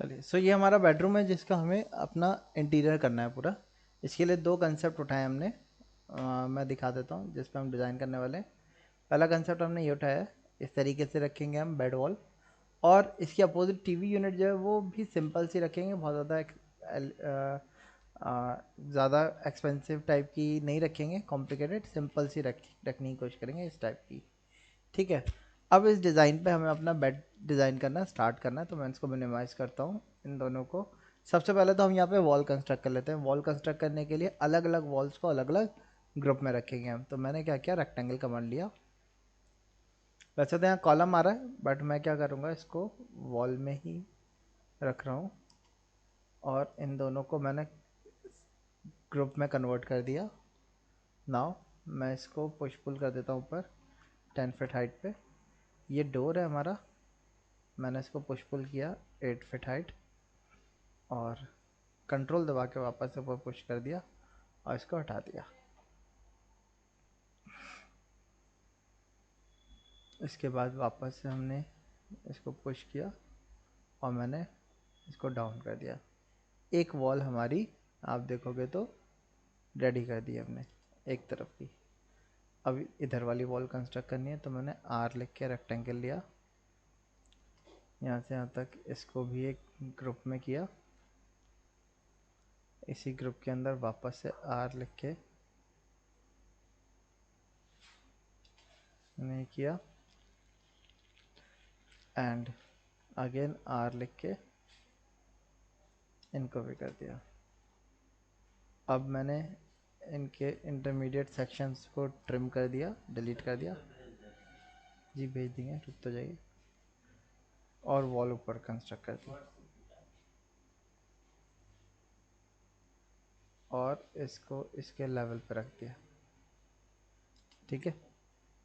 चलिए, सो ये हमारा बेडरूम है जिसका हमें अपना इंटीरियर करना है पूरा। इसके लिए दो कंसेप्ट उठाए हमने। मैं दिखा देता हूँ जिस पे हम डिज़ाइन करने वाले हैं। पहला कंसेप्ट हमने ये उठाया है, इस तरीके से रखेंगे हम बेड वॉल, और इसकी अपोजिट टीवी यूनिट जो है वो भी सिंपल सी रखेंगे, बहुत ज़्यादा एक्सपेंसिव टाइप की नहीं रखेंगे, कॉम्प्लिकेटेड, सिंपल सी रखने की कोशिश करेंगे इस टाइप की। ठीक है। अब इस डिज़ाइन पे हमें अपना बेड डिज़ाइन करना स्टार्ट करना है, तो मैं इसको मिनिमाइज़ करता हूँ इन दोनों को। सबसे पहले तो हम यहाँ पे वॉल कंस्ट्रक्ट कर लेते हैं। वॉल कंस्ट्रक्ट करने के लिए अलग अलग वॉल्स को अलग अलग ग्रुप में रखेंगे हम। तो मैंने क्या किया, रेक्टेंगल कमांड लिया। वैसे तो यहाँ कॉलम आ रहा है, बट मैं क्या करूँगा, इसको वॉल में ही रख रहा हूँ, और इन दोनों को मैंने ग्रुप में कन्वर्ट कर दिया। नाउ मैं इसको पुश पुल कर देता हूँ ऊपर 10 फीट हाइट पे। ये डोर है हमारा, मैंने इसको पुश पुल किया 8 फीट हाइट, और कंट्रोल दबा के वापस से ऊपर पुश कर दिया और इसको हटा दिया। इसके बाद वापस से हमने इसको पुश किया और मैंने इसको डाउन कर दिया। एक वॉल हमारी, आप देखोगे तो, रेडी कर दी हमने एक तरफ की। अब इधर वाली वॉल कंस्ट्रक्ट करनी है, तो मैंने आर लिख के रेक्टेंगल लिया, यहाँ से यहाँ तक इसको भी एक ग्रुप में किया। इसी ग्रुप के अंदर वापस से आर लिख के मैंने किया, एंड अगेन आर लिख के इनको भी कर दिया। अब मैंने इनके इंटरमीडिएट सेक्शंस को ट्रिम कर दिया, डिलीट कर दिया। जी भेज देंगे, रुक तो जाइए। और वॉल ऊपर कंस्ट्रक्ट कर दी, और इसको इसके लेवल पे रख दिया। ठीक है,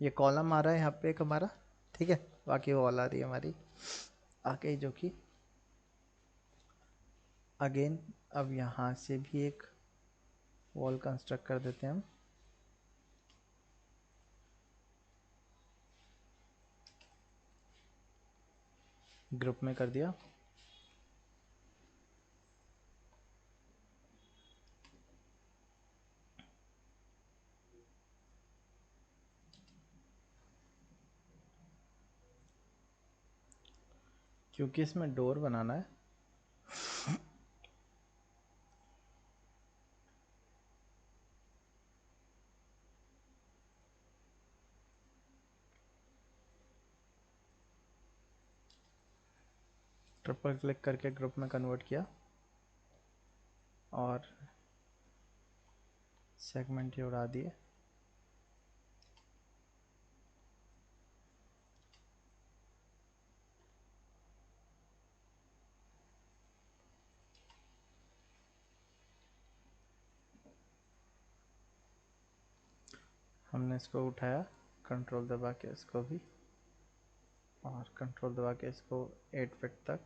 ये कॉलम आ रहा है यहाँ पे एक हमारा। ठीक है, बाकी वॉल आ रही है हमारी आगे, जो कि अगेन अब यहाँ से भी एक वॉल कंस्ट्रक्ट कर देते हैं हम। ग्रुप में कर दिया। क्योंकि इसमें डोर बनाना है, ट्रिपल क्लिक करके ग्रुप में कन्वर्ट किया, और सेगमेंट ही उड़ा दिए। हमने इसको उठाया, कंट्रोल दबा के इसको भी, और कंट्रोल दबा के इसको 8 फीट तक।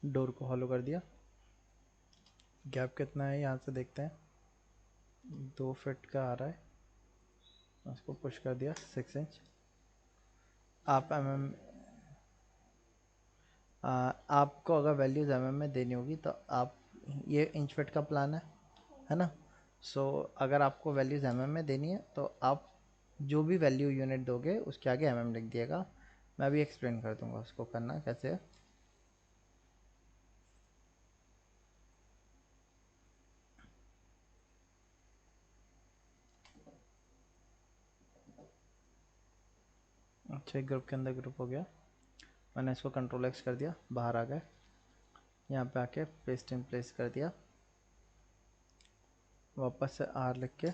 डोर को हॉलो कर दिया। गैप कितना है यहाँ से देखते हैं, 2 फीट का आ रहा है। उसको पुश कर दिया 6 इंच। आप आपको अगर वैल्यूज़ में देनी होगी तो आप, ये इंच फिट का प्लान है ना। सो अगर आपको वैल्यूज़ में देनी है तो आप जो भी वैल्यू यूनिट दोगे उसके आगे लिख दिएगा। मैं भी एक्सप्लेन कर दूंगा उसको करना कैसे है। अच्छा, ग्रुप के अंदर ग्रुप हो गया। मैंने इसको कंट्रोल एक्स कर दिया, बाहर आ गए, यहाँ पे आके पेस्ट इन प्लेस कर दिया, वापस से आर लिख के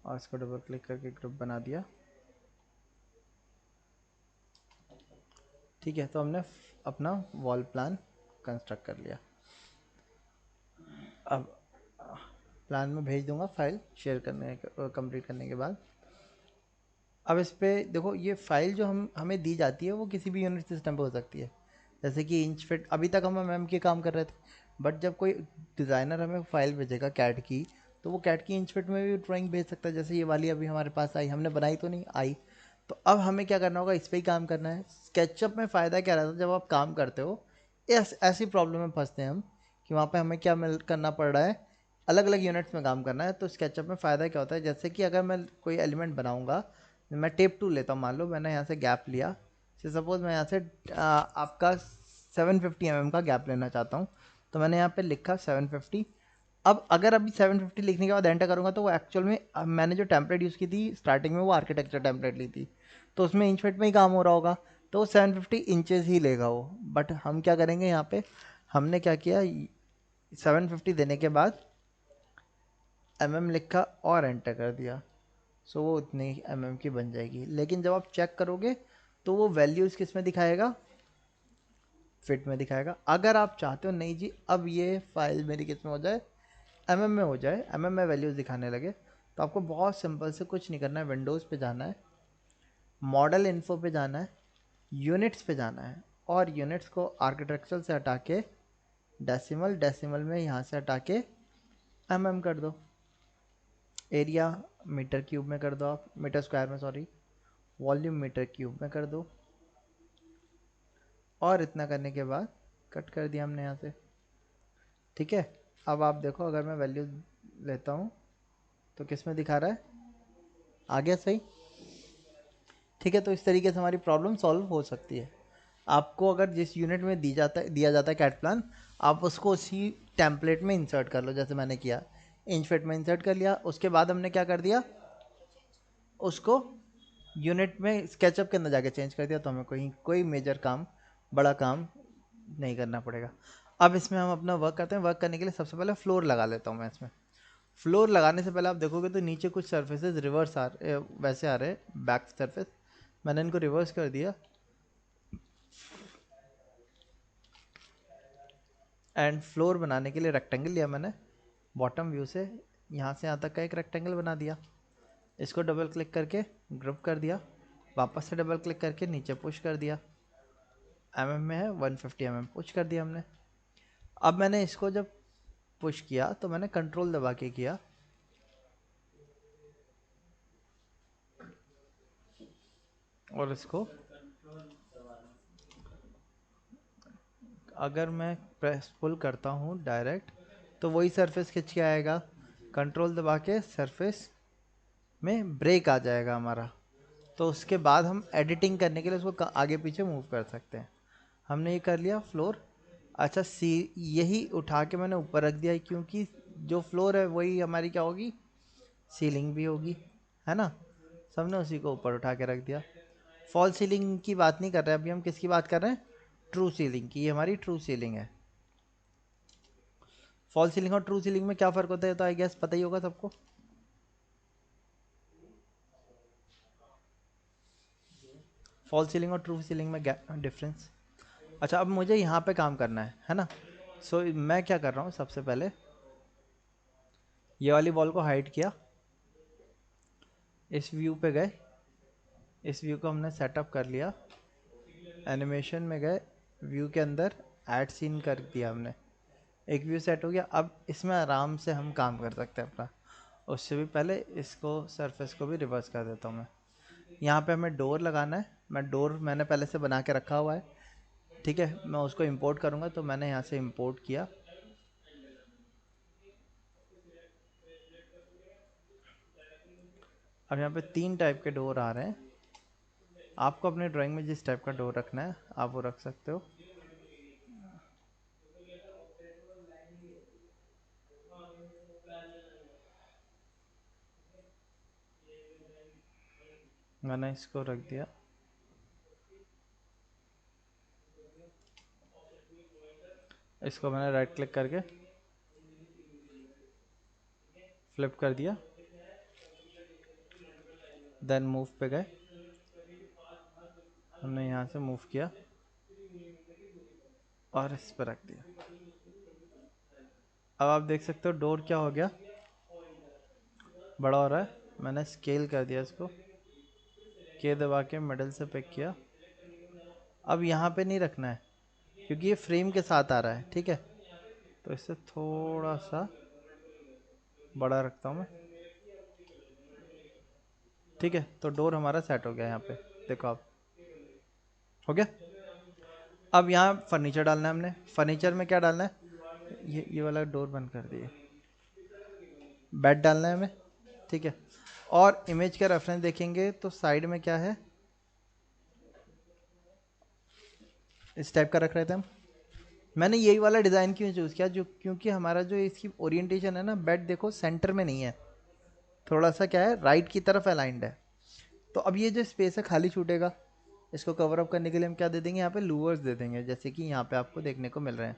और इसको डबल क्लिक करके ग्रुप बना दिया। ठीक है, तो हमने अपना वॉल प्लान कंस्ट्रक्ट कर लिया। अब प्लान में भेज दूंगा फाइल शेयर करने कंप्लीट करने के बाद। अब इस पे देखो, ये फाइल जो हमें दी जाती है वो किसी भी यूनिट सिस्टम पे हो सकती है। जैसे कि इंच फिट, अभी तक हम एमएम के काम कर रहे थे, बट जब कोई डिज़ाइनर हमें फाइल भेजेगा कैड की, तो वो कैट की इंच फिट में भी ड्राइंग भेज सकता है। जैसे ये वाली अभी हमारे पास आई, हमने बनाई तो नहीं आई, तो अब हमें क्या करना होगा, इस पर ही काम करना है। स्केचअप में फ़ायदा क्या रहता है, जब आप काम करते हो ऐसी प्रॉब्लम में फंसते हैं हम कि वहाँ पे हमें क्या मिल करना पड़ रहा है, अलग अलग यूनिट्स में काम करना है। तो स्केचअप में फ़ायदा क्या होता है, जैसे कि अगर मैं कोई एलिमेंट बनाऊंगा, मैं टेप टूल लेता हूँ, मान लो मैंने यहाँ से गैप लिया, से सपोज मैं यहाँ से आपका 750 mm का गैप लेना चाहता हूँ, तो मैंने यहाँ पे लिखा 750। अब अगर अभी 750 लिखने के बाद एंटर करूँगा तो वो एक्चुअल में मैंने जो टेम्पलेट यूज़ की थी स्टार्टिंग में, वो आर्किटेक्चर टेम्पलेट ली थी, तो उसमें इंच फिट में ही काम हो रहा होगा, तो वो 750 इंचेस ही लेगा वो। बट हम क्या करेंगे, यहाँ पे हमने क्या किया, 750 देने के बाद लिखा और एंटर कर दिया, सो वो उतनी की बन जाएगी। लेकिन जब आप चेक करोगे तो वो वैल्यूज़ किस में दिखाएगा, फिट में दिखाएगा। अगर आप चाहते हो नहीं जी अब ये फाइल मेरी किस में हो जाए, में हो जाए, में वैल्यूज़ दिखाने लगे, तो आपको बहुत सिंपल से कुछ नहीं करना है, विंडोज़ पे जाना है, मॉडल इन्फो पे जाना है, यूनिट्स पे जाना है, और यूनिट्स को आर्किटेक्चरल से हटा के डेसिमल, डेसिमल में यहाँ से हटा के कर दो, एरिया मीटर क्यूब में कर दो, आप मीटर स्क्वायर में सॉरी, वॉल्यूम मीटर क्यूब में कर दो, और इतना करने के बाद कट कर दिया हमने यहाँ से। ठीक है, अब आप देखो अगर मैं वैल्यू लेता हूँ तो किस में दिखा रहा है, आ गया सही। ठीक है, तो इस तरीके से हमारी प्रॉब्लम सॉल्व हो सकती है। आपको अगर जिस यूनिट में दिया जाता है कैट प्लान, आप उसको उसी टेम्पलेट में इंसर्ट कर लो, जैसे मैंने किया, इंच फिट में इंसर्ट कर लिया। उसके बाद हमने क्या कर दिया, उसको यूनिट में स्केचअप के अंदर जाके चेंज कर दिया, तो हमें कोई कोई मेजर काम, बड़ा काम नहीं करना पड़ेगा। अब इसमें हम अपना वर्क करते हैं। वर्क करने के लिए सबसे पहले फ्लोर लगा लेता हूँ मैं इसमें। फ्लोर लगाने से पहले आप देखोगे तो नीचे कुछ सर्फेसेस रिवर्स वैसे आ रहे हैं, बैक सर्फेस, मैंने इनको रिवर्स कर दिया। एंड फ्लोर बनाने के लिए रेक्टेंगल लिया मैंने, बॉटम व्यू से यहाँ से यहाँ तक का एक रेक्टेंगल बना दिया। इसको डबल क्लिक करके ग्रुप कर दिया, वापस से डबल क्लिक करके नीचे पुश कर दिया, में है 150 पुश कर दिया हमने। अब मैंने इसको जब पुश किया तो मैंने कंट्रोल दबा के किया, और इसको अगर मैं प्रेस पुल करता हूँ डायरेक्ट, तो वही सरफेस खिंच के आएगा। कंट्रोल दबा के सरफेस में ब्रेक आ जाएगा हमारा, तो उसके बाद हम एडिटिंग करने के लिए उसको आगे पीछे मूव कर सकते हैं। हमने ये कर लिया फ्लोर। अच्छा, यही उठा के मैंने ऊपर रख दिया, क्योंकि जो फ्लोर है वही हमारी क्या होगी, सीलिंग भी होगी, है ना। सबने उसी को ऊपर उठा के रख दिया। फॉल सीलिंग की बात नहीं कर रहे, अभी हम किसकी बात कर रहे हैं, ट्रू सीलिंग की। ये हमारी ट्रू सीलिंग है। फॉल सीलिंग और ट्रू सीलिंग में क्या फ़र्क होता है, तो आई गेस पता ही होगा सबको। फॉल सीलिंग और ट्रू सीलिंग में डिफरेंस। अच्छा, अब मुझे यहाँ पे काम करना है ना। सो मैं क्या कर रहा हूँ, सबसे पहले ये वाली वॉल को हाइड किया, इस व्यू पे गए, इस व्यू को हमने सेटअप कर लिया, एनिमेशन में गए, व्यू के अंदर ऐड सीन कर दिया हमने, एक व्यू सेट हो गया। अब इसमें आराम से हम काम कर सकते हैं अपना। उससे भी पहले इसको सरफेस को भी रिवर्स कर देता हूँ मैं। यहाँ पे हमें डोर लगाना है, मैंने पहले से बना के रखा हुआ है। ठीक है, मैं उसको इंपोर्ट करूँगा, तो मैंने यहाँ से इंपोर्ट किया। अब यहाँ पे 3 टाइप के डोर आ रहे हैं। आपको अपने ड्राइंग में जिस टाइप का डोर रखना है आप वो रख सकते हो। मैंने इसको रख दिया। इसको मैंने राइट क्लिक करके फ्लिप कर दिया, देन मूव पे गए, हमने यहाँ से मूव किया और इस पर रख दिया। अब आप देख सकते हो डोर क्या हो गया, बड़ा हो रहा है। मैंने स्केल कर दिया इसको, के दबा के मिडल से पिक किया। अब यहाँ पे नहीं रखना है क्योंकि ये फ्रेम के साथ आ रहा है, ठीक है। तो इससे थोड़ा सा बड़ा रखता हूँ मैं। ठीक है, तो डोर हमारा सेट हो गया यहाँ पे, देखो आप, हो गया। अब यहाँ फर्नीचर डालना है हमने। फर्नीचर में क्या डालना है, ये वाला डोर बंद कर दिए। बेड डालना है हमें, ठीक है। और इमेज का रेफरेंस देखेंगे तो साइड में क्या है, इस टाइप का रख रहे थे हम। मैंने यही वाला डिज़ाइन क्यों चूज़ किया, जो क्योंकि हमारा जो इसकी ओरिएंटेशन है ना, बेड देखो सेंटर में नहीं है, थोड़ा सा क्या है राइट की तरफ अलाइंड है। तो अब ये जो स्पेस है खाली छूटेगा, इसको कवर अप करने के लिए हम क्या दे देंगे, यहाँ पे लूवर्स दे देंगे, जैसे कि यहाँ पे आपको देखने को मिल रहे हैं,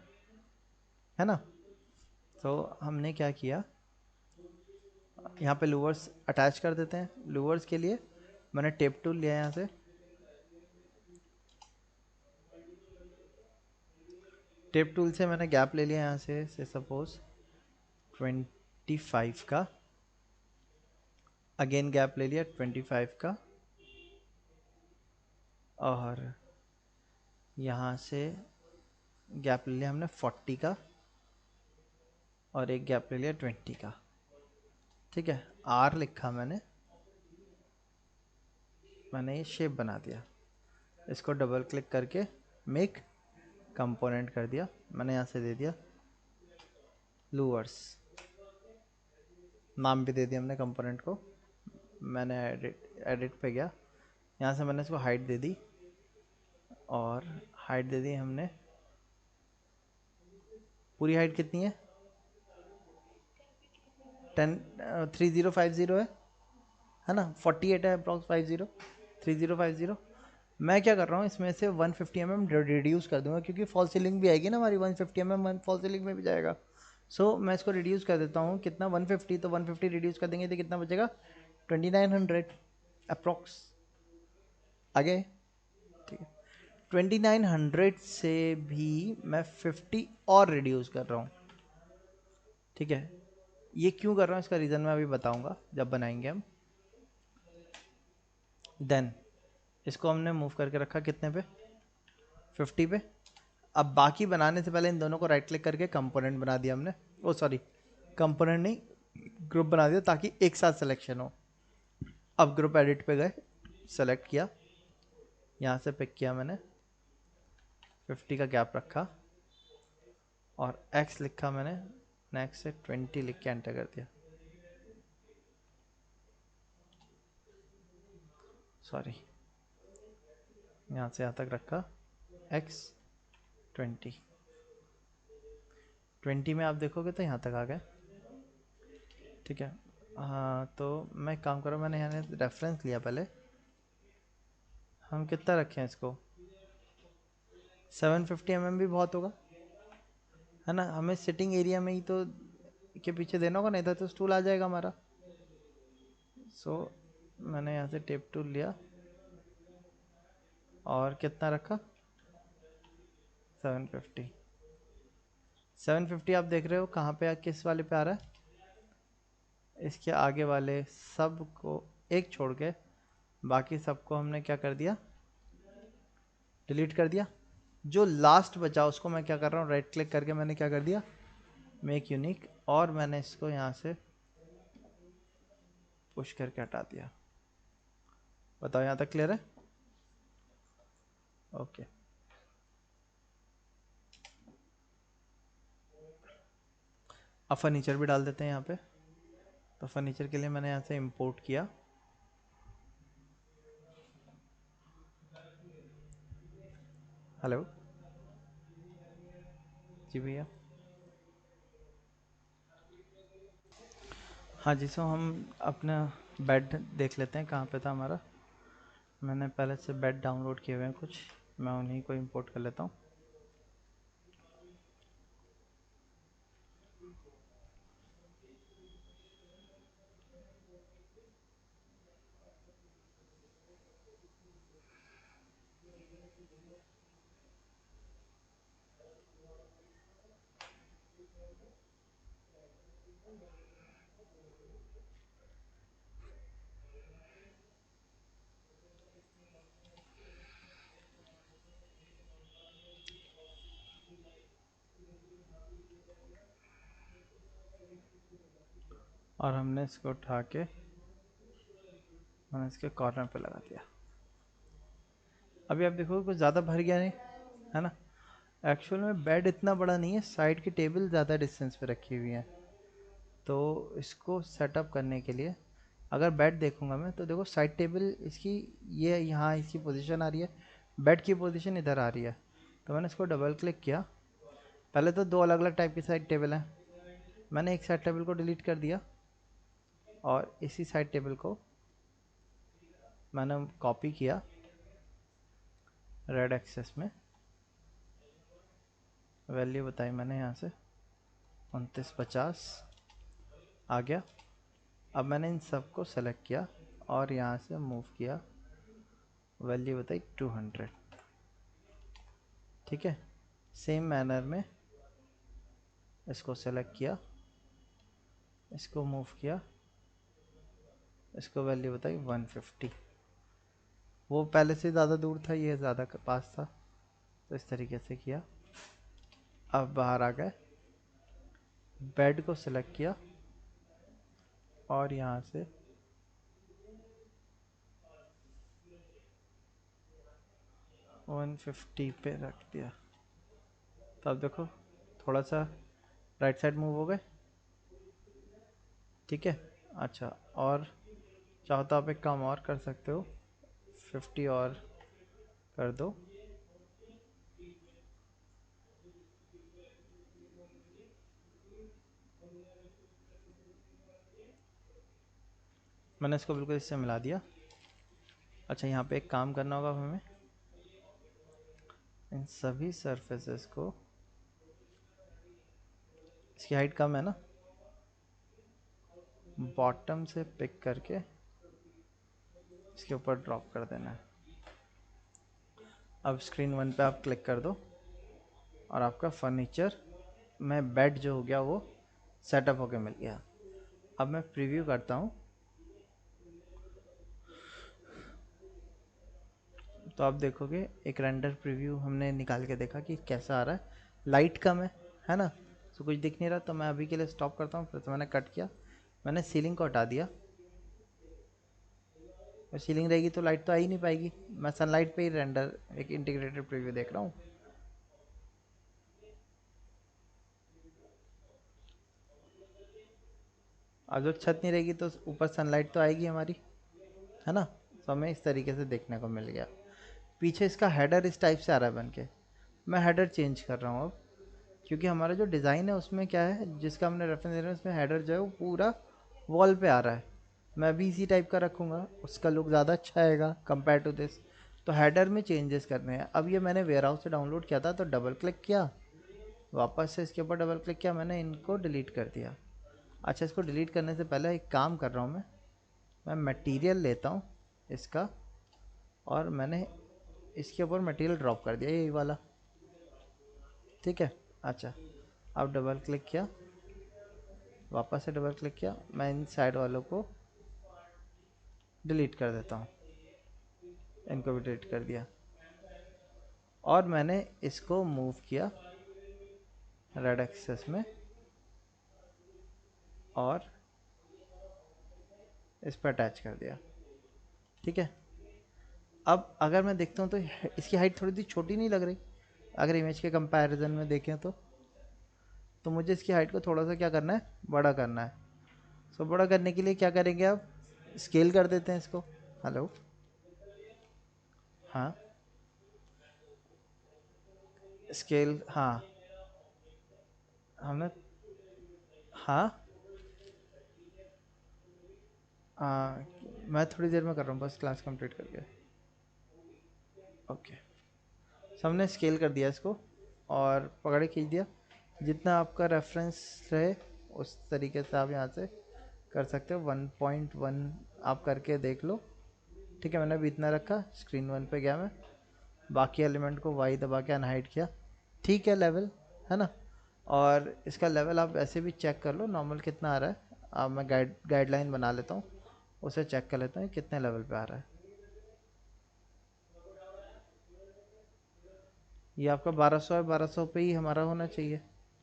है ना। तो हमने क्या किया, यहाँ पे लूवर्स अटैच कर देते हैं। लूवर्स के लिए मैंने टेप टूल लिया यहाँ से। टेप टूल से मैंने गैप ले लिया यहाँ से सपोज 25 का। अगेन गैप ले लिया 25 का, और यहाँ से गैप ले लिया हमने 40 का, और एक गैप ले लिया 20 का। ठीक है, आर लिखा मैंने ये शेप बना दिया। इसको डबल क्लिक करके मेक कंपोनेंट कर दिया। मैंने यहाँ से दे दिया लूवर्स, नाम भी दे दिया हमने कंपोनेंट को। मैंने एडिट पे गया, यहाँ से मैंने इसको हाइट दे दी, और हाइट दे दी हमने, पूरी हाइट कितनी है, 3050 है ना, 48 है अप्रॉक्स, 50 3050। मैं क्या कर रहा हूँ, इसमें से 150 रिड्यूस कर दूंगा, क्योंकि फॉल सीलिंग भी आएगी ना हमारी, 150 फॉल सीलिंग में भी जाएगा। सो मैं इसको रिड्यूस कर देता हूँ, कितना 150, तो 150 रिड्यूस कर देंगे तो कितना बचेगा 2900 अप्रॉक्स। आगे, ठीक है। 2900 से भी मैं 50 और रिड्यूस कर रहा हूँ, ठीक है। ये क्यों कर रहा हूँ, इसका रीज़न मैं अभी बताऊंगा जब बनाएंगे हम। देन इसको हमने मूव करके रखा कितने पे, 50 पे। अब बाकी बनाने से पहले इन दोनों को राइट क्लिक करके कंपोनेंट बना दिया हमने, ओ सॉरी कंपोनेंट नहीं, ग्रुप बना दिया, ताकि एक साथ सिलेक्शन हो। अब ग्रुप एडिट पे गए, सेलेक्ट किया, यहाँ से पिक किया मैंने, 50 का गैप रखा, और एक्स लिखा मैंने, नेक्स्ट से 20 लिख के एंटर कर दिया। सॉरी, यहाँ से यहाँ तक रखा, एक्स 20, 20 में आप देखोगे तो यहाँ तक आ गए, ठीक है। हाँ, तो मैं एक काम करूँ, मैंने यहाँ रेफरेंस लिया पहले, हम कितना रखें इसको, 750 भी बहुत होगा, है ना। हमें सिटिंग एरिया में ही तो के पीछे देना होगा, नहीं तो स्टूल आ जाएगा हमारा। सो मैंने यहाँ से टेप टूल लिया, और कितना रखा, 750। 750 आप देख रहे हो कहाँ पे, किस वाले पे आ रहा है, इसके आगे वाले सब को एक छोड़ के बाकी सबको हमने क्या कर दिया, डिलीट कर दिया। जो लास्ट बचा उसको मैं क्या कर रहा हूँ, राइट क्लिक करके मैंने क्या कर दिया, मेक यूनिक, और मैंने इसको यहाँ से पुश करके हटा दिया। बताओ यहाँ तक क्लियर है, ओके। अब फर्नीचर भी डाल देते हैं यहाँ पे। तो फर्नीचर के लिए मैंने यहाँ से इंपोर्ट किया, हेलो जी भैया। हाँ जी, सो हम अपना बेड देख लेते हैं कहाँ पे था हमारा। मैंने पहले से बेड डाउनलोड किए हुए हैं कुछ, मैं उन्हीं को इंपोर्ट कर लेता हूँ। और हमने इसको उठा के मैंने इसके कॉर्नर पे लगा दिया। अभी आप देखो कुछ ज़्यादा भर गया नहीं, है ना। एक्चुअल में बेड इतना बड़ा नहीं है, साइड की टेबल ज़्यादा डिस्टेंस पे रखी हुई है। तो इसको सेटअप करने के लिए अगर बेड देखूंगा मैं, तो देखो साइड टेबल इसकी ये यहाँ इसकी पोजीशन आ रही है, बेड की पोजीशन इधर आ रही है। तो मैंने इसको डबल क्लिक किया। पहले तो दो अलग अलग टाइप की साइड टेबल हैं, मैंने एक साइड टेबल को डिलीट कर दिया और इसी साइड टेबल को मैंने कॉपी किया रेड एक्सेस में। वैल्यू बताई मैंने यहाँ से 2950 आ गया। अब मैंने इन सब को सेलेक्ट किया और यहाँ से मूव किया, वैल्यू बताई 200। ठीक है, सेम मैनर में इसको सेलेक्ट किया, इसको मूव किया, इसको वैल्यू बताई 150। वो पहले से ज़्यादा दूर था, ये ज़्यादा पास था, तो इस तरीके से किया। अब बाहर आ गए, बेड को सिलेक्ट किया और यहाँ से वन 150 पे रख दिया। तो अब देखो थोड़ा सा राइट साइड मूव हो गए। ठीक है, अच्छा, और चाहो तो आप एक काम और कर सकते हो, 50 और कर दो। मैंने इसको बिल्कुल इससे मिला दिया। अच्छा, यहाँ पे एक काम करना होगा हमें, इन सभी सरफेसेस को, इसकी हाइट कम है ना, बॉटम से पिक करके इसके ऊपर ड्रॉप कर देना है। अब स्क्रीन 1 पे आप क्लिक कर दो और आपका फर्नीचर में बेड जो हो गया वो सेटअप होके मिल गया। अब मैं प्रीव्यू करता हूँ, तो आप देखोगे एक रेंडर प्रीव्यू हमने निकाल के देखा कि कैसा आ रहा है। लाइट कम है ना, तो कुछ दिख नहीं रहा। तो मैं अभी के लिए स्टॉप करता हूँ। फिर तो मैंने कट किया, मैंने सीलिंग को हटा दिया। और सीलिंग रहेगी तो लाइट तो आ ही नहीं पाएगी। मैं सनलाइट पे ही रेंडर एक इंटीग्रेटेड प्रीव्यू देख रहा हूँ। अब जब छत नहीं रहेगी तो ऊपर सनलाइट तो आएगी हमारी, है ना। तो हमें इस तरीके से देखने को मिल गया। पीछे इसका हेडर इस टाइप से आ रहा है बन के। मैं हेडर चेंज कर रहा हूँ अब, क्योंकि हमारा जो डिज़ाइन है उसमें क्या है, जिसका हमने रेफरेंस दे रहे हैं उसमें हेडर जो है वो पूरा वॉल पे आ रहा है। मैं भी इसी टाइप का रखूँगा, उसका लुक ज़्यादा अच्छा आएगा कंपेयर टू दिस। तो हेडर में चेंजेस करने हैं। अब ये मैंने वेयरहाउस से डाउनलोड किया था, तो डबल क्लिक किया, वापस से इसके ऊपर डबल क्लिक किया, मैंने इनको डिलीट कर दिया। अच्छा, इसको डिलीट करने से पहले एक काम कर रहा हूँ मैं मटेरियल लेता हूँ इसका, और मैंने इसके ऊपर मटेरियल ड्रॉप कर दिया, यही वाला। ठीक है, अच्छा, अब डबल क्लिक किया, वापस से डबल क्लिक किया, मैं इन साइड वालों को डिलीट कर देता हूँ, इनको भी डिलीट कर दिया। और मैंने इसको मूव किया रेड एक्सेस में और इस पर अटैच कर दिया। ठीक है, अब अगर मैं देखता हूँ तो इसकी हाइट थोड़ी सी छोटी नहीं लग रही, अगर इमेज के कंपैरिजन में देखें तो मुझे इसकी हाइट को थोड़ा सा क्या करना है, बड़ा करना है। सो बड़ा करने के लिए क्या करेंगे, अब स्केल कर देते हैं इसको। हेलो, हाँ, स्केल, हाँ, हमने, हाँ, मैं थोड़ी देर में कर रहा हूँ, बस क्लास कंप्लीट करके। ओके, हमने स्केल कर दिया इसको और पकड़े खींच दिया। जितना आपका रेफरेंस रहे उस तरीके से आप यहाँ से कर सकते हो। 1.1 आप करके देख लो। ठीक है, मैंने भी इतना रखा। स्क्रीन 1 पे गया मैं, बाकी एलिमेंट को वाई दबा के अनहाइड किया। ठीक है, लेवल है ना। और इसका लेवल आप ऐसे भी चेक कर लो नॉर्मल कितना आ रहा है। अब मैं गाइडलाइन बना लेता हूँ, उसे चेक कर लेता हूँ कितने लेवल पे आ रहा है। ये आपका 1200 है, 1200 पे ही हमारा होना चाहिए,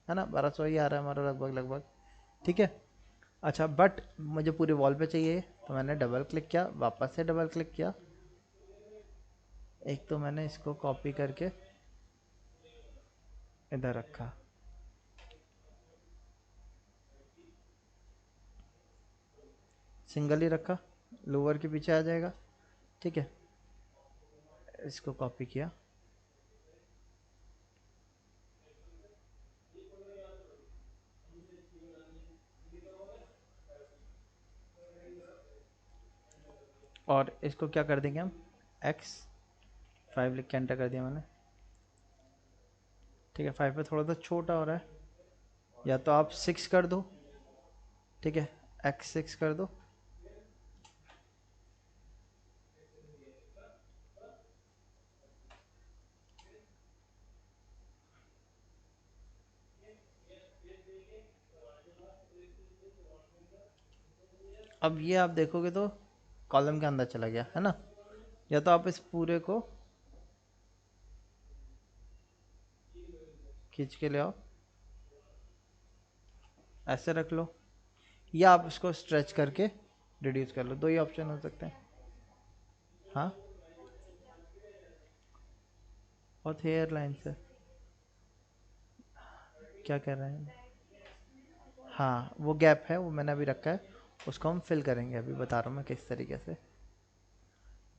है ना। 1200 ही आ रहा है हमारा लगभग लगभग। ठीक है, अच्छा, बट मुझे पूरी वॉल पे चाहिए, तो मैंने डबल क्लिक किया, वापस से डबल क्लिक किया, एक तो मैंने इसको कॉपी करके इधर रखा, सिंगल ही रखा, लोअर के पीछे आ जाएगा, ठीक है। इसको कॉपी किया, और इसको क्या कर देंगे हम, x 5 लिख के एंटर कर दिया मैंने, ठीक है। 5 पे थोड़ा सा छोटा हो रहा है, या तो आप 6 कर दो, ठीक है, x 6 कर दो। अब ये आप देखोगे तो कॉलम के अंदर चला गया है ना, या तो आप इस पूरे को खींच के ले आओ, ऐसे रख लो, या आप इसको स्ट्रेच करके रिड्यूस कर लो, दो ही ऑप्शन हो सकते हैं। हाँ, बहुत हेयर लाइन से क्या कर रहे हैं, हाँ वो गैप है, वो मैंने अभी रखा है, उसको हम फिल करेंगे, अभी बता रहा हूँ मैं किस तरीके से,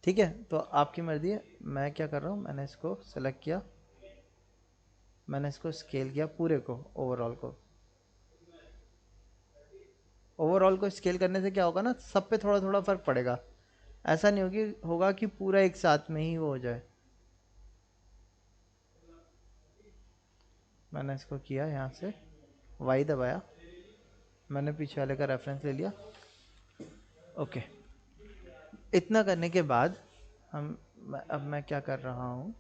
ठीक है। तो आपकी मर्जी है, मैं क्या कर रहा हूँ, मैंने इसको सेलेक्ट किया, मैंने इसको स्केल किया पूरे को, ओवरऑल को, ओवरऑल को स्केल करने से क्या होगा ना, सब पे थोड़ा थोड़ा फर्क पड़ेगा, ऐसा नहीं होगा कि पूरा एक साथ में ही वो हो जाए। मैंने इसको किया यहाँ से, वाई दबाया, मैंने पीछे वाले का रेफरेंस ले लिया, ओके। इतना करने के बाद हम, अब मैं क्या कर रहा हूँ,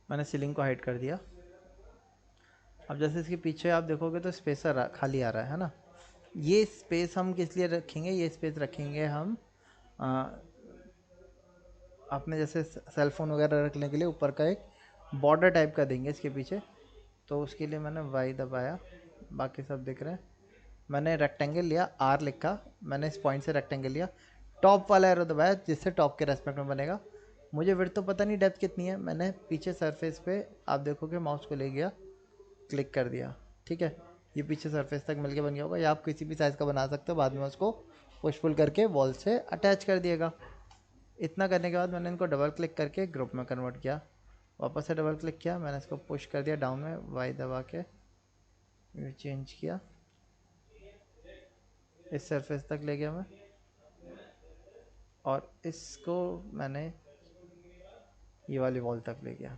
मैंने सीलिंग को हाइड कर दिया। अब जैसे इसके पीछे आप देखोगे तो स्पेसर खाली आ रहा है ना, ये स्पेस हम किस लिए रखेंगे, ये स्पेस रखेंगे हम अपने जैसे सेल फोन वगैरह रखने के लिए ऊपर का एक बॉर्डर टाइप का देंगे इसके पीछे, तो उसके लिए मैंने वाई दबाया, बाकी सब दिख रहे हैं। मैंने रेक्टेंगल लिया, आर लिखा, मैंने इस पॉइंट से रेक्टेंगल लिया, टॉप वाला एरो दबाया जिससे टॉप के रेस्पेक्ट में बनेगा। मुझे विड्थ तो पता नहीं डेप्थ कितनी है, मैंने पीछे सरफेस पे आप देखोगे माउस को ले गया, क्लिक कर दिया, ठीक है। ये पीछे सरफेस तक मिलके बन गया होगा, या आप किसी भी साइज़ का बना सकते हो, बाद में उसको पुश पुल करके वॉल से अटैच कर दिएगा। इतना करने के बाद मैंने इनको डबल क्लिक करके ग्रुप में कन्वर्ट किया, वापस से डबल क्लिक किया, मैंने इसको पुश कर दिया डाउन में, वाई दबा के चेंज किया, इस सरफेस तक ले गया मैं, और इसको मैंने ये वाली वॉल तक ले गया,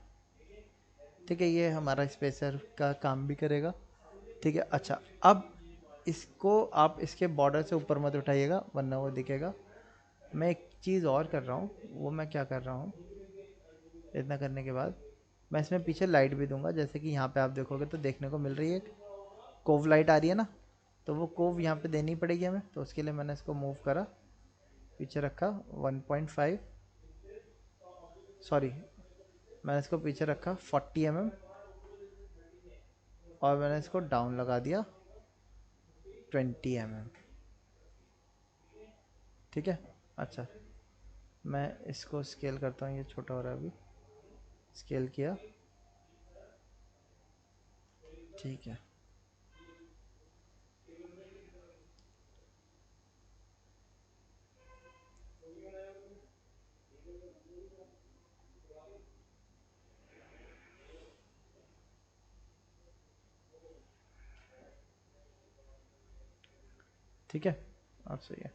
ठीक है। ये हमारा स्पेसर का काम भी करेगा, ठीक है। अच्छा, अब इसको आप इसके बॉर्डर से ऊपर मत उठाइएगा वरना वो दिखेगा। मैं एक चीज़ और कर रहा हूँ, वो मैं क्या कर रहा हूँ, इतना करने के बाद मैं इसमें पीछे लाइट भी दूंगा, जैसे कि यहाँ पे आप देखोगे तो देखने को मिल रही है एक कोव लाइट आ रही है ना, तो वो कोव यहाँ पे देनी पड़ेगी हमें, तो उसके लिए मैंने इसको मूव करा, पीछे रखा 1.5, सॉरी मैंने इसको पीछे रखा 40 mm, और मैंने इसको डाउन लगा दिया 20 mm, ठीक है। अच्छा, मैं इसको स्केल करता हूँ, ये छोटा हो रहा है अभी, स्केल किया, ठीक है। ठीक है, अब सही है।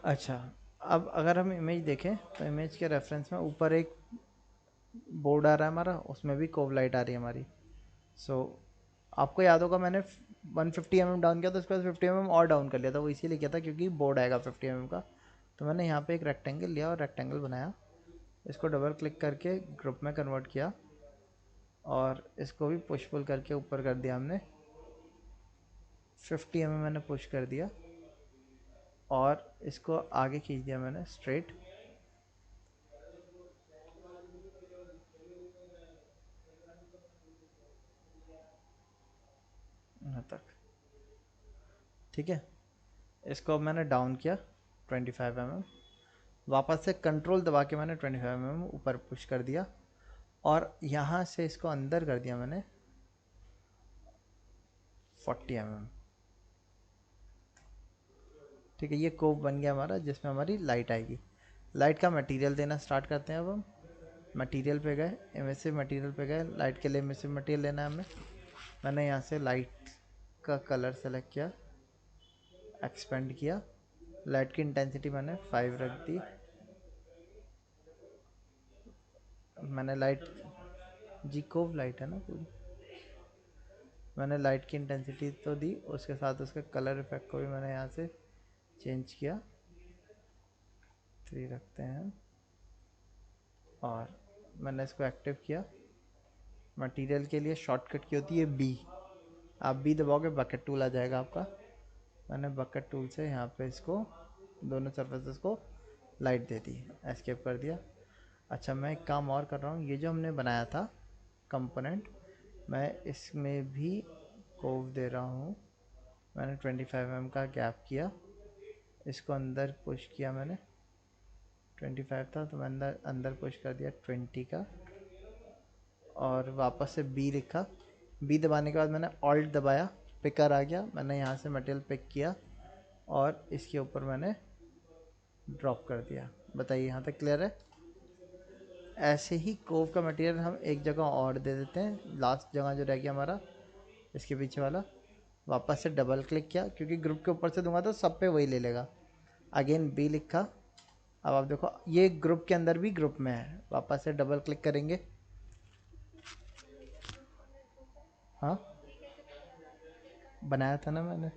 अच्छा, अब अगर हम इमेज देखें तो इमेज के रेफरेंस में ऊपर एक बोर्ड आ रहा है हमारा, उसमें भी कोव लाइट आ रही है हमारी। सो आपको याद होगा मैंने 150 mm डाउन किया, तो उसके बाद 50 mm और डाउन कर लिया था, वो इसीलिए किया था क्योंकि बोर्ड आएगा 50 mm का। तो मैंने यहाँ पे एक रेक्टेंगल लिया और रेक्टेंगल बनाया, इसको डबल क्लिक करके ग्रुप में कन्वर्ट किया, और इसको भी पुश पुल करके ऊपर कर दिया हमने, 50 मैंने पुश कर दिया और इसको आगे खींच दिया मैंने स्ट्रेट। यहाँ तक, ठीक है। इसको अब मैंने डाउन किया 25 वापस से कंट्रोल दबा के मैंने 25 ऊपर पुश कर दिया और यहाँ से इसको अंदर कर दिया मैंने 40 ठीक है। ये कोव बन गया हमारा जिसमें हमारी लाइट आएगी। लाइट का मटेरियल देना स्टार्ट करते हैं। अब हम मटेरियल पे गए, इमेजिव मटेरियल पे गए, लाइट के लिए इमेजिव मटेरियल लेना है हमें। मैंने यहाँ से लाइट का कलर सेलेक्ट किया, एक्सपेंड किया, लाइट की इंटेंसिटी मैंने 5 रख दी। मैंने लाइट जी कोव लाइट है ना पूरी, मैंने लाइट की इंटेंसिटी तो दी, उसके साथ उसके कलर इफेक्ट को भी मैंने यहाँ से चेंज किया, 3 रखते हैं। और मैंने इसको एक्टिव किया। मटेरियल के लिए शॉर्टकट की होती है बी, आप बी दबाओगे बकेट टूल आ जाएगा आपका। मैंने बकेट टूल से यहाँ पे इसको दोनों सरफेसेस को लाइट दे दी, एस्केप कर दिया। अच्छा, मैं एक काम और कर रहा हूँ, ये जो हमने बनाया था कंपोनेंट, मैं इसमें भी कोव दे रहा हूँ। मैंने 25 का गैप किया, इसको अंदर पुश किया मैंने, 25 था तो मैंने अंदर पुश कर दिया 20 का और वापस से बी लिखा। बी दबाने के बाद मैंने ऑल्ट दबाया, पिकर आ गया, मैंने यहाँ से मटेरियल पिक किया और इसके ऊपर मैंने ड्रॉप कर दिया। बताइए यहाँ तक क्लियर है? ऐसे ही कोव का मटेरियल हम एक जगह और दे देते हैं, लास्ट जगह जो रह गया हमारा इसके पीछे वाला। वापस से डबल क्लिक किया, क्योंकि ग्रुप के ऊपर से दूंगा तो सब पे वही ले लेगा। अगेन बी लिखा, अब आप देखो ये ग्रुप के अंदर भी ग्रुप में है। वापस से डबल क्लिक करेंगे, हाँ बनाया था ना मैंने,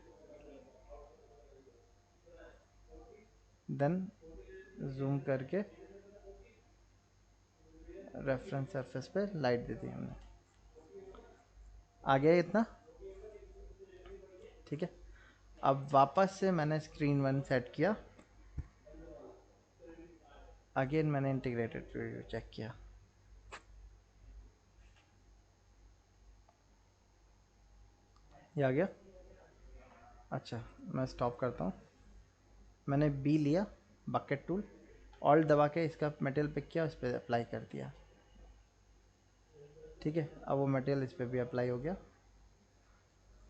देन जूम करके रेफरेंस सरफेस पे लाइट दे दी हमने। आ गया इतना, ठीक है। अब वापस से मैंने स्क्रीन 1 सेट किया, अगेन मैंने इंटीग्रेटेड प्रीव्यू चेक किया, ये आ गया। अच्छा, मैं स्टॉप करता हूँ। मैंने बी लिया, बकेट टूल, ऑल्ट दबा के इसका मटेरियल पिक किया, उस पर अप्लाई कर दिया, ठीक है। अब वो मटेरियल इस पर भी अप्लाई हो गया।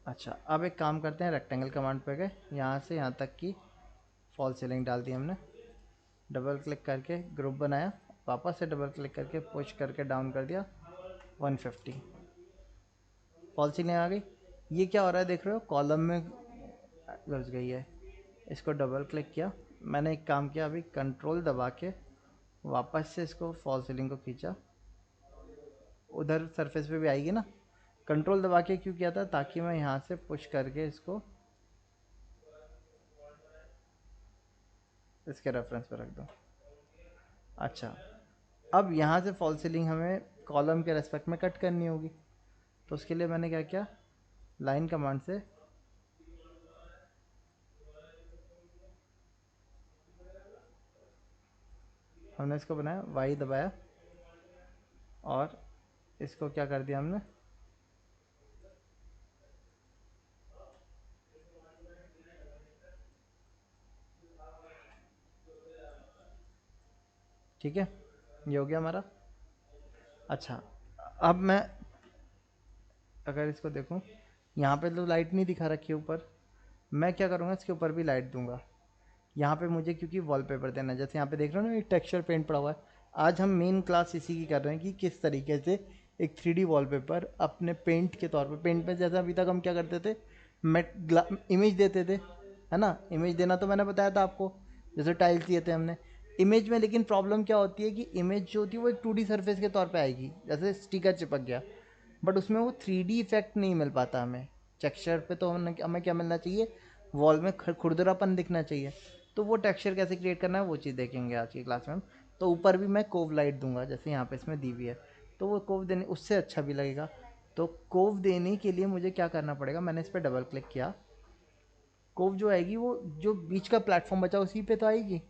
अच्छा, अब एक काम करते हैं, रेक्टेंगल कमांड पे गए, यहाँ से यहाँ तक की फॉल सीलिंग डाल दी हमने। डबल क्लिक करके ग्रुप बनाया, वापस से डबल क्लिक करके पुश करके डाउन कर दिया 150, फॉल सीलिंग आ गई। ये क्या हो रहा है देख रहे हो, कॉलम में घुस गई है। इसको डबल क्लिक किया, मैंने एक काम किया, अभी कंट्रोल दबा के वापस से इसको फॉल सीलिंग को खींचा, उधर सरफेस पे भी आएगी ना। कंट्रोल दबा के क्यों किया था, ताकि मैं यहाँ से पुश करके इसको इसके रेफरेंस पर रख दूँ। अच्छा, अब यहाँ से फॉल सीलिंग हमें कॉलम के रेस्पेक्ट में कट करनी होगी, तो उसके लिए मैंने क्या किया, लाइन कमांड से हमने इसको बनाया, वाई दबाया और इसको क्या कर दिया हमने, ठीक है। ये हो गया हमारा। अच्छा, अब मैं अगर इसको देखूं, यहाँ पे तो लाइट नहीं दिखा रखी है ऊपर, मैं क्या करूँगा, इसके ऊपर भी लाइट दूंगा। यहाँ पे मुझे क्योंकि वॉलपेपर देना है, जैसे यहाँ पे देख रहे हो ना एक टेक्सचर पेंट पड़ा हुआ है। आज हम मेन क्लास इसी की कर रहे हैं कि किस तरीके से एक 3D वॉलपेपर अपने पेंट के तौर पे, पेंट में जैसे अभी तक हम क्या करते थे, इमेज देते थे, है ना। इमेज देना तो मैंने बताया था आपको, जैसे टाइल्स दिए थे हमने इमेज में। लेकिन प्रॉब्लम क्या होती है कि इमेज जो होती है वो एक 2D सरफेस के तौर पे आएगी, जैसे स्टिकर चिपक गया, बट उसमें वो 3D इफेक्ट नहीं मिल पाता हमें। टेक्सचर पे तो हमें क्या मिलना चाहिए, वॉल में खुरदरापन दिखना चाहिए। तो वो टेक्सचर कैसे क्रिएट करना है वो चीज़ देखेंगे आज की क्लास में हम। तो ऊपर भी मैं कोव लाइट दूंगा, जैसे यहाँ पे इसमें दी हुई है, तो वो कोव देने उससे अच्छा भी लगेगा। तो कोव देने के लिए मुझे क्या करना पड़ेगा, मैंने इस पर डबल क्लिक किया, कोव जो आएगी वो जो बीच का प्लेटफॉर्म बचा उसी पे तो आएगी।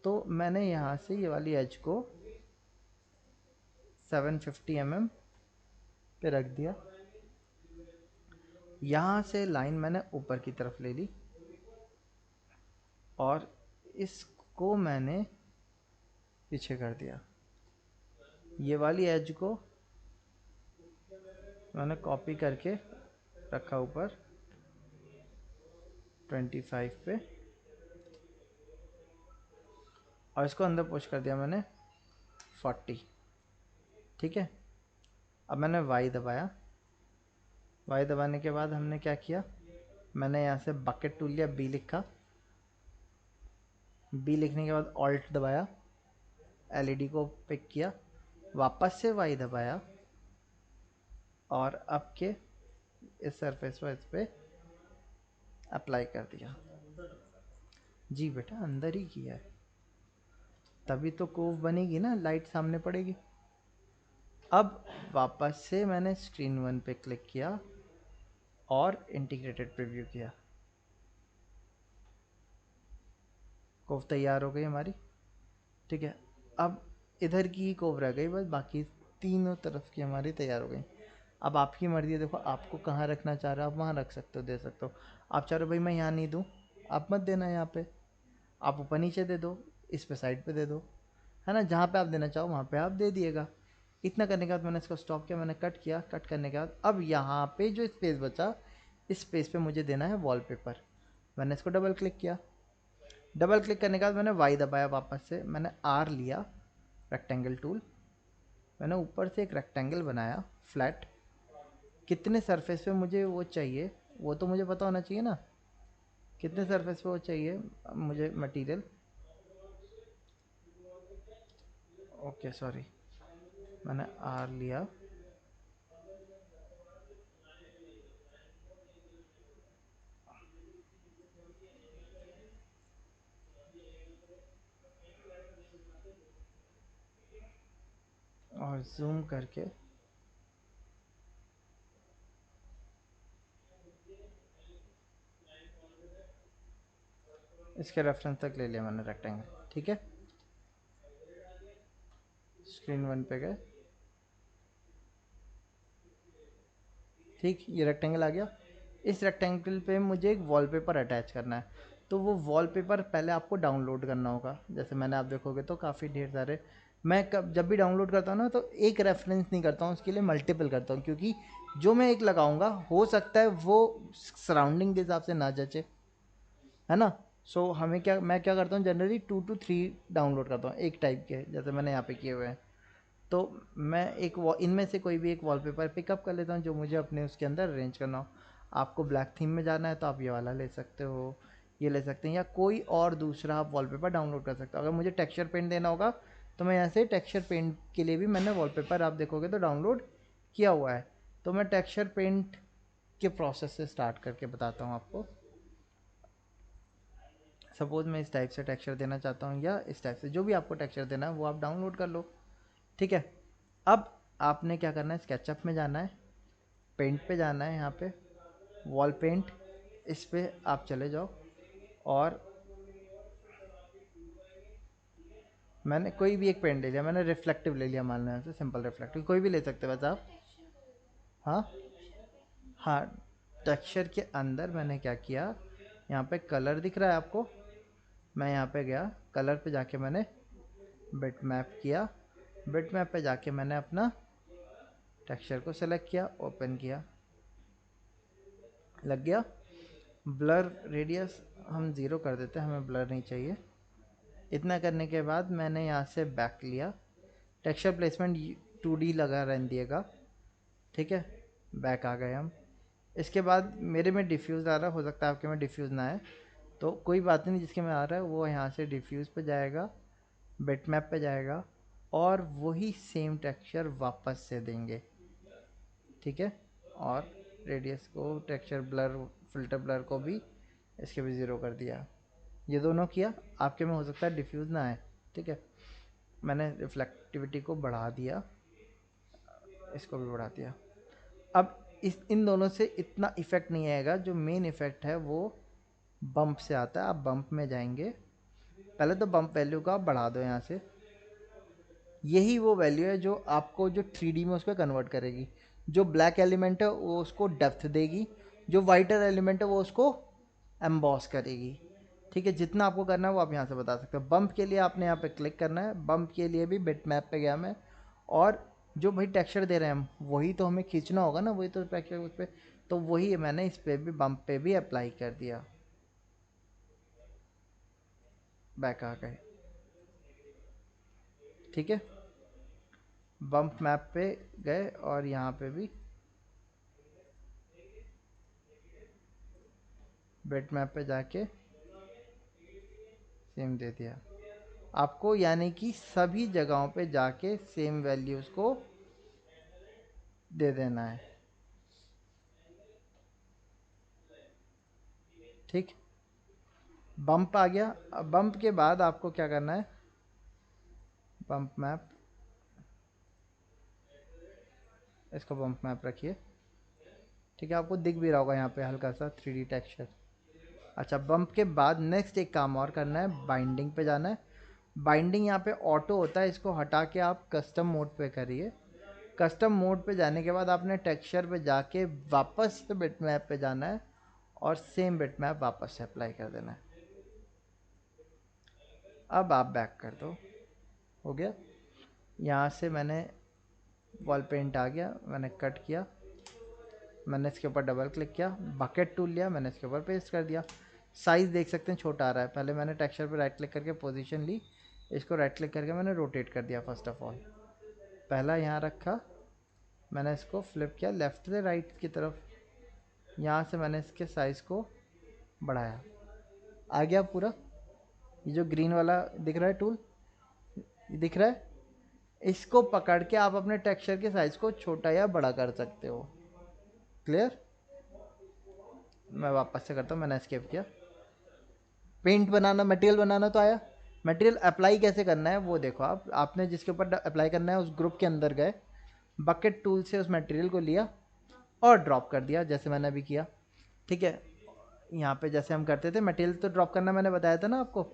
तो मैंने यहाँ से ये वाली एज को 750 mm पे रख दिया। यहाँ से लाइन मैंने ऊपर की तरफ ले ली और इसको मैंने पीछे कर दिया। ये वाली एज को मैंने कॉपी करके रखा ऊपर 25 पे और इसको अंदर पुश कर दिया मैंने 40। ठीक है, अब मैंने वाई दबाया। वाई दबाने के बाद हमने क्या किया, मैंने यहाँ से बकेट टूल लिया, बी लिखा। बी लिखने के बाद ऑल्ट दबाया, एलईडी को पिक किया, वापस से वाई दबाया और अब के इस सरफेस को इस पे अप्लाई कर दिया। जी बेटा अंदर ही किया है, तभी तो कोव बनेगी ना, लाइट सामने पड़ेगी। अब वापस से मैंने स्क्रीन 1 पे क्लिक किया और इंटीग्रेटेड प्रीव्यू किया। कोव तैयार हो गई हमारी। ठीक है, अब इधर की ही कोव रह गई बस, बाकी तीनों तरफ की हमारी तैयार हो गई। अब आपकी मर्जी है, देखो आपको कहाँ रखना चाह रहे हो, आप वहाँ रख सकते हो, दे सकते हो। आप चाह रहे हो भाई मैं यहाँ नहीं दूँ, आप मत देना यहाँ पे, आप ऊपर नीचे दे दो, इस पे साइड पे दे दो, है ना, जहाँ पे आप देना चाहो वहाँ पे आप दे दिएगा। इतना करने के बाद मैंने इसको स्टॉप किया, मैंने कट किया। कट करने के बाद अब यहाँ पे जो स्पेस बचा, इस स्पेस पे मुझे देना है वॉलपेपर। मैंने इसको डबल क्लिक किया। डबल क्लिक करने के बाद मैंने वाई दबाया, वापस से मैंने आर लिया रेक्टेंगल टूल, मैंने ऊपर से एक रेक्टेंगल बनाया फ्लैट। कितने सरफेस पे मुझे वो चाहिए वो तो मुझे पता होना चाहिए ना, कितने सरफेस पे वो चाहिए मुझे मटेरियल। ओके सॉरी, मैंने आर लिया, और जूम करके इसके रेफरेंस तक ले लिया मैंने रेक्टेंगल। ठीक है, स्क्रीन 1 पे गए। ठीक, ये रेक्टेंगल आ गया। इस रेक्टेंगल पे मुझे एक वॉलपेपर अटैच करना है, तो वो वॉलपेपर पहले आपको डाउनलोड करना होगा। जैसे मैंने, आप देखोगे तो काफ़ी ढेर सारे, मैं जब भी डाउनलोड करता हूँ ना तो एक रेफरेंस नहीं करता हूँ, उसके लिए मल्टीपल करता हूँ, क्योंकि जो मैं एक लगाऊंगा हो सकता है वो सराउंडिंग के हिसाब से ना जचे, है ना। सो हमें क्या, मैं क्या करता हूँ जनरली 2 to 3 डाउनलोड करता हूँ एक टाइप के, जैसे मैंने यहाँ पे किए हुए हैं। तो मैं एक इनमें से कोई भी एक वॉलपेपर पिकअप कर लेता हूँ जो मुझे अपने उसके अंदर अरेंज करना हो। आपको ब्लैक थीम में जाना है तो आप ये वाला ले सकते हो, ये ले सकते हैं, या कोई और दूसरा आप वॉलपेपर डाउनलोड कर सकते हो। अगर मुझे टेक्सचर पेंट देना होगा तो मैं यहाँ से टेक्सचर पेंट के लिए भी मैंने वॉलपेपर, आप देखोगे तो डाउनलोड किया हुआ है। तो मैं टेक्सचर पेंट के प्रोसेस से स्टार्ट करके बताता हूँ आपको। सपोज़ मैं इस टाइप से टेक्सचर देना चाहता हूँ, या इस टाइप से, जो भी आपको टेक्सचर देना है वो आप डाउनलोड कर लो। ठीक है, अब आपने क्या करना है, स्केचअप में जाना है, पेंट पे जाना है, यहाँ पे वॉल पेंट, इस पे आप चले जाओ। और मैंने कोई भी एक पेंट ले लिया, मैंने रिफ्लेक्टिव ले लिया, मान लें से सिंपल रिफ्लेक्टिव, कोई भी ले सकते हो वैसे आप। हाँ हाँ, टेक्सचर के अंदर मैंने क्या किया, यहाँ पे कलर दिख रहा है आपको, मैं यहाँ पे गया, कलर पे जाके मैंने बिट मैप किया। बिट मैप पे जाके मैंने अपना टेक्सचर को सेलेक्ट किया, ओपन किया, लग गया। ब्लर रेडियस हम ज़ीरो कर देते हैं, हमें ब्लर नहीं चाहिए। इतना करने के बाद मैंने यहाँ से बैक लिया, टेक्सचर प्लेसमेंट 2D लगा रहने दिएगा। ठीक है, बैक आ गए हम। इसके बाद मेरे में डिफ्यूज़ आ रहा है, हो सकता है आपके में डिफ्यूज़ ना आए, तो कोई बात नहीं, जिसके में आ रहा है वो यहाँ से डिफ्यूज़ पे जाएगा, बिट मैप पे जाएगा, और वही सेम टेक्सचर वापस से देंगे। ठीक है, और रेडियस को, टेक्सचर ब्लर, फिल्टर ब्लर को भी, इसके भी ज़ीरो कर दिया। ये दोनों किया, आपके में हो सकता है डिफ्यूज़ ना आए। ठीक है, मैंने रिफ्लेक्टिविटी को बढ़ा दिया, इसको भी बढ़ा दिया। अब इस इन दोनों से इतना इफ़ेक्ट नहीं आएगा, जो मेन इफ़ेक्ट है वो बम्प से आता है, आप बम्प में जाएंगे, पहले तो बम्प वैल्यू को आप बढ़ा दो यहाँ से। यही वो वैल्यू है जो आपको जो 3D में उसको कन्वर्ट करेगी। जो ब्लैक एलिमेंट है वो उसको डेप्थ देगी, जो वाइटर एलिमेंट है वो उसको एम्बॉस करेगी। ठीक है, जितना आपको करना है वो आप यहाँ से बता सकते हो। बम्प के लिए आपने यहाँ पे क्लिक करना है, बम्प के लिए भी बिट मैप पे गया मैं, और जो भाई टेक्सचर दे रहे हैं हम वही तो हमें खींचना होगा ना, वही तो टेक्सचर उस पर, तो वही मैंने इस पे भी बम्प पे भी अप्लाई कर दिया। बैक आ गए, ठीक है, बम्प मैप पे गए और यहाँ पे भी बिट मैप पे जाके सेम दे दिया आपको, यानी कि सभी जगहों पे जाके सेम वैल्यूज़ को दे देना है। ठीक, बम्प आ गया। अब बम्प के बाद आपको क्या करना है, बम्प मैप, इसको बम्प मैप रखिए। ठीक है, आपको दिख भी रहा होगा यहाँ पे हल्का सा 3D टेक्सचर। अच्छा, बम्प के बाद नेक्स्ट एक काम और करना है, बाइंडिंग पे जाना है। बाइंडिंग यहाँ पे ऑटो होता है, इसको हटा के आप कस्टम मोड पे करिए। कस्टम मोड पे जाने के बाद आपने टेक्सचर पे जाके वापस से बिट मैप पे जाना है और सेम बिट मैप वापस से अप्लाई कर देना है। अब आप बैक कर दो, हो गया। यहाँ से मैंने वॉल पेंट आ गया, मैंने कट किया, मैंने इसके ऊपर डबल क्लिक किया, बकेट टूल लिया, मैंने इसके ऊपर पेस्ट कर दिया। साइज़ देख सकते हैं छोटा आ रहा है। पहले मैंने टेक्सचर पे राइट क्लिक करके पोजीशन ली, इसको राइट क्लिक करके मैंने रोटेट कर दिया। फर्स्ट ऑफ ऑल पहला यहाँ रखा, मैंने इसको फ्लिप किया लेफ़्ट से राइट की तरफ, यहाँ से मैंने इसके साइज़ को बढ़ाया, आ गया पूरा। ये जो ग्रीन वाला दिख रहा है टूल, ये दिख रहा है, इसको पकड़ के आप अपने टेक्सचर के साइज़ को छोटा या बड़ा कर सकते हो। क्लियर, मैं वापस से करता हूँ, मैंने एस्केप किया। पेंट बनाना, मटेरियल बनाना तो आया, मटेरियल अप्लाई कैसे करना है वो देखो। आप आपने जिसके ऊपर अप्लाई करना है उस ग्रुप के अंदर गए, बकेट टूल से उस मटेरियल को लिया और ड्रॉप कर दिया, जैसे मैंने अभी किया। ठीक है, यहाँ पे जैसे हम करते थे मटेरियल तो ड्रॉप करना, मैंने बताया था ना आपको,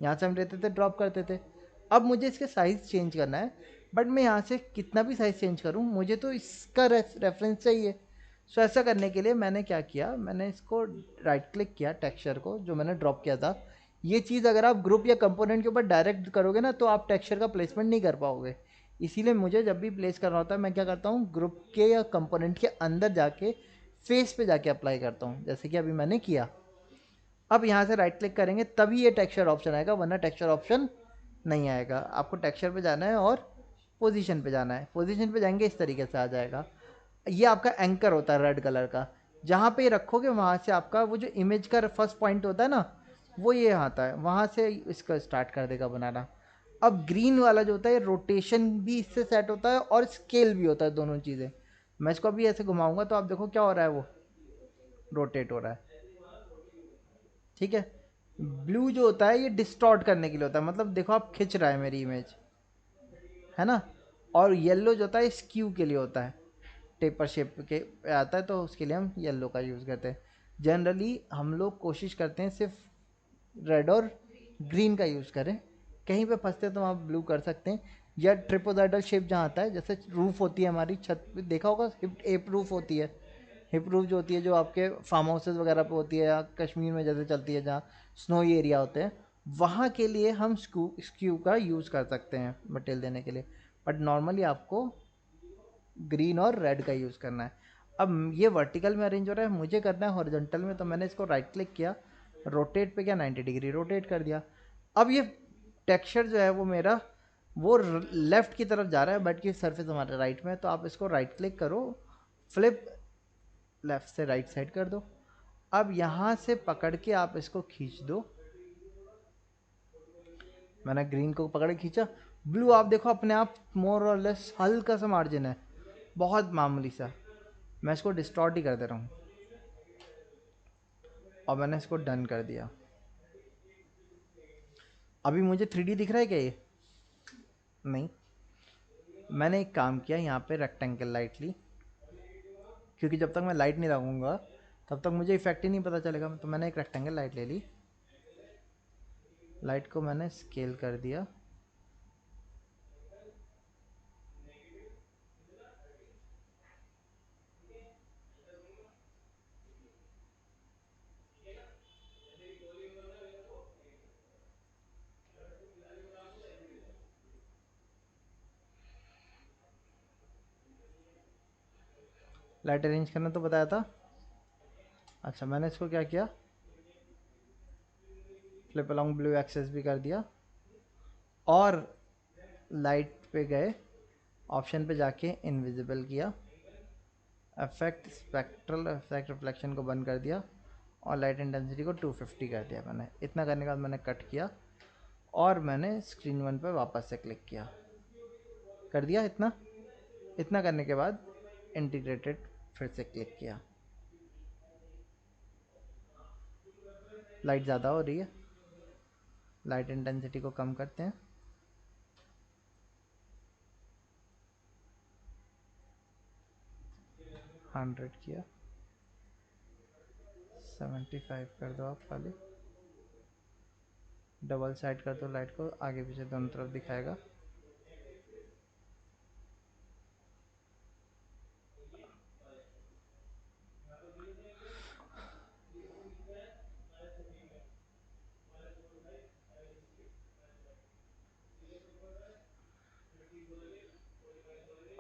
यहाँ से हम लेते थे ड्रॉप करते थे। अब मुझे इसके साइज़ चेंज करना है, बट मैं यहाँ से कितना भी साइज़ चेंज करूँ मुझे तो इसका रेफरेंस चाहिए। सो ऐसा करने के लिए मैंने क्या किया, मैंने इसको राइट क्लिक किया, टेक्सचर को जो मैंने ड्रॉप किया था। ये चीज़ अगर आप ग्रुप या कंपोनेंट के ऊपर डायरेक्ट करोगे ना तो आप टेक्सचर का प्लेसमेंट नहीं कर पाओगे। इसीलिए मुझे जब भी प्लेस करना होता है मैं क्या करता हूँ, ग्रुप के या कंपोनेंट के अंदर जाके फेस पे जाके अप्लाई करता हूँ, जैसे कि अभी मैंने किया। अब यहाँ से राइट क्लिक करेंगे तभी ये टेक्सचर ऑप्शन आएगा, वरना टेक्सचर ऑप्शन नहीं आएगा। आपको टेक्सचर पे जाना है और पोजीशन पे जाना है, पोजीशन पे जाएंगे इस तरीके से आ जाएगा। ये आपका एंकर होता है रेड कलर का, जहाँ पे रखोगे वहाँ से आपका वो जो इमेज का फर्स्ट पॉइंट होता है ना, वो ये आता है, वहाँ से इसका स्टार्ट कर देगा बनाना। अब ग्रीन वाला जो होता है रोटेशन भी इससे सेट होता है और स्केल भी होता है, दोनों चीज़ें। मैं इसको अभी ऐसे घुमाऊंगा तो आप देखो क्या हो रहा है, वो रोटेट हो रहा है। ठीक है, ब्लू जो होता है ये डिस्टॉर्ट करने के लिए होता है, मतलब देखो आप खिंच रहा है मेरी इमेज, है ना। और येलो जो होता है स्क्यू के लिए होता है, टेपर शेप के आता है तो उसके लिए हम येलो का यूज़ करते हैं। जनरली हम लोग कोशिश करते हैं सिर्फ रेड और ग्रीन का यूज़ करें, कहीं पे फंसते तो आप ब्लू कर सकते हैं। या ट्रिपोजाइडल शेप जहाँ आता है, जैसे रूफ होती है हमारी छत पे, देखा होगा हिप एप रूफ होती है, हिप रूफ जो होती है जो आपके फार्म हाउसेज वगैरह पे होती है, या कश्मीर में जैसे चलती है जहाँ स्नोई एरिया होते हैं, वहाँ के लिए हम स्क्यू का यूज़ कर सकते हैं मटेरियल देने के लिए। बट नॉर्मली आपको ग्रीन और रेड का यूज़ करना है। अब ये वर्टिकल में अरेंज हो रहा है, मुझे करना है हॉरिजॉन्टल में, तो मैंने इसको राइट क्लिक किया, रोटेट पे क्या 90 डिग्री रोटेट कर दिया। अब ये टेक्सचर जो है वो मेरा वो लेफ्ट की तरफ जा रहा है, बट की सरफेस हमारे राइट में है, तो आप इसको राइट क्लिक करो, फ्लिप लेफ्ट से राइट साइड कर दो। अब यहाँ से पकड़ के आप इसको खींच दो, मैंने ग्रीन को पकड़ के खींचा। ब्लू आप देखो अपने आप मोर और लेस हल्का सा मार्जिन है, बहुत मामूली सा। मैं इसको डिस्टॉर्ट ही कर दे रहा हूँ और मैंने इसको डन कर दिया। अभी मुझे 3D दिख रहा है क्या ये? नहीं। मैंने एक काम किया, यहाँ पे रेक्टेंगल लाइट ली, क्योंकि जब तक मैं लाइट नहीं लगाऊंगा तब तक मुझे इफेक्ट ही नहीं पता चलेगा। तो मैंने एक रेक्टेंगल लाइट ले ली, लाइट को मैंने स्केल कर दिया, लाइट अरेंज करना तो बताया था। अच्छा, मैंने इसको क्या किया, फ्लिप अलोंग ब्लू एक्सेस भी कर दिया, और लाइट पे गए, ऑप्शन पे जाके इनविजिबल किया, इफेक्ट स्पेक्ट्रल इफेक्ट रिफ्लेक्शन को बंद कर दिया, और लाइट इंटेंसिटी को 250 कर दिया। मैंने इतना करने के बाद मैंने कट किया, और मैंने स्क्रीन 1 पर वापस से क्लिक किया, कर दिया इतना। इतना करने के बाद इंटीग्रेटेड फिर से क्लिक किया, लाइट ज़्यादा हो रही है, लाइट इंटेंसिटी को कम करते हैं, हंड्रेड किया, 75 कर दो आप खाली, डबल साइड कर दो, लाइट को आगे पीछे दोनों तरफ दिखाएगा।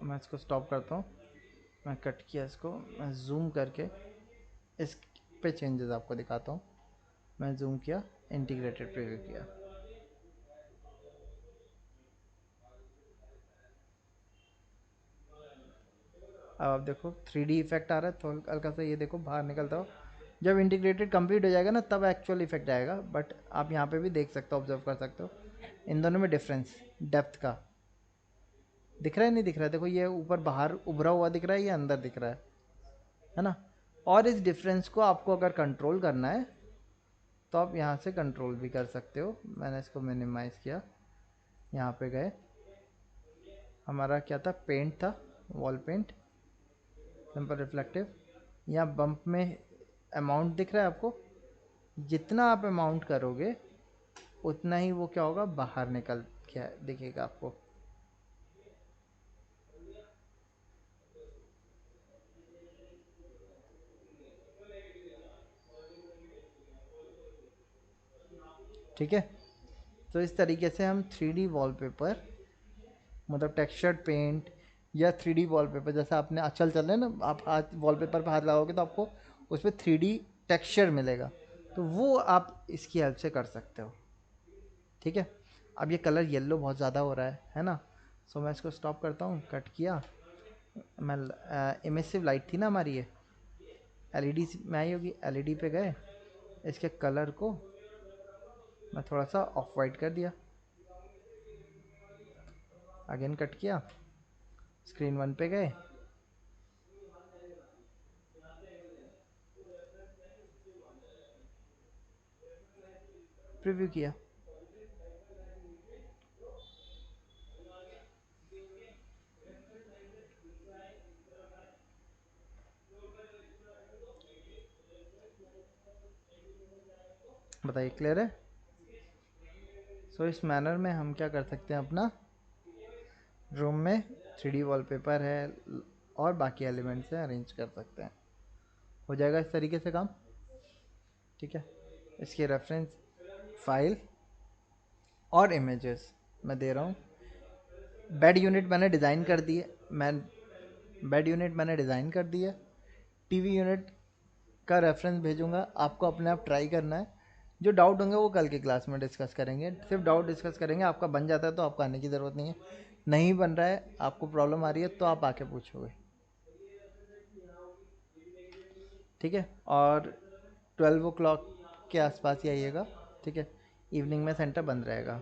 मैं इसको स्टॉप करता हूँ, मैं कट किया इसको, मैं जूम करके इस पे चेंजेस आपको दिखाता हूँ। मैं जूम किया, इंटीग्रेटेड प्रीव्यू किया, अब आप देखो 3D इफेक्ट आ रहा है, थोड़ा हल्का सा ये देखो बाहर निकलता हो। जब इंटीग्रेटेड कंप्लीट हो जाएगा ना, तब एक्चुअल इफेक्ट आएगा। बट आप यहाँ पे भी देख सकते हो, ऑब्जर्व कर सकते हो इन दोनों में डिफरेंस डेप्थ का। दिख रहा है नहीं दिख रहा है, देखो ये ऊपर बाहर उभरा हुआ दिख रहा है, ये अंदर दिख रहा है ना। और इस डिफरेंस को आपको अगर कंट्रोल करना है तो आप यहाँ से कंट्रोल भी कर सकते हो। मैंने इसको मिनिमाइज़ किया, यहाँ पे गए, हमारा क्या था, पेंट था, वॉल पेंट, सिंपल रिफ्लेक्टिव। यहाँ बम्प में अमाउंट दिख रहा है आपको, जितना आप अमाउंट करोगे उतना ही वो क्या होगा, बाहर निकल के दिखेगा आपको। ठीक है, तो इस तरीके से हम 3D वॉलपेपर, मतलब टेक्सचर्ड पेंट या 3D वॉलपेपर, जैसा आपने आजकल चल रहे हैं ना, आप हाथ वॉलपेपर पे हाथ लगाओगे तो आपको उस पर 3D टेक्सचर मिलेगा, तो वो आप इसकी हेल्प से कर सकते हो। ठीक है, अब ये कलर येलो बहुत ज़्यादा हो रहा है ना, सो मैं इसको स्टॉप करता हूँ, कट किया। मैं इमिसिव लाइट थी ना हमारी, ये एलईडी में आई होगी, एलईडी पे गए, इसके कलर को मैं थोड़ा सा ऑफ वाइट कर दिया, अगेन कट किया, स्क्रीन 1 पे गए, प्रीव्यू किया। बताइए क्लियर है। सो इस मैनर में हम क्या कर सकते हैं, अपना रूम में 3D वॉलपेपर है और बाकी एलिमेंट्स हैं, अरेंज कर सकते हैं। हो जाएगा इस तरीके से काम। ठीक है, इसकी रेफरेंस फाइल और इमेजेस मैं दे रहा हूँ। बेड यूनिट मैंने डिज़ाइन कर दी है, मैं बेड यूनिट मैंने डिज़ाइन कर दी है। टीवी यूनिट का रेफरेंस भेजूंगा, आपको अपने आप ट्राई करना है। जो डाउट होंगे वो कल की क्लास में डिस्कस करेंगे, सिर्फ डाउट डिस्कस करेंगे। आपका बन जाता है तो आपको आने की ज़रूरत नहीं है, नहीं बन रहा है, आपको प्रॉब्लम आ रही है तो आप आके पूछोगे। ठीक है, और 12 o'clock के आसपास ही आइएगा। ठीक है, इवनिंग में सेंटर बंद रहेगा।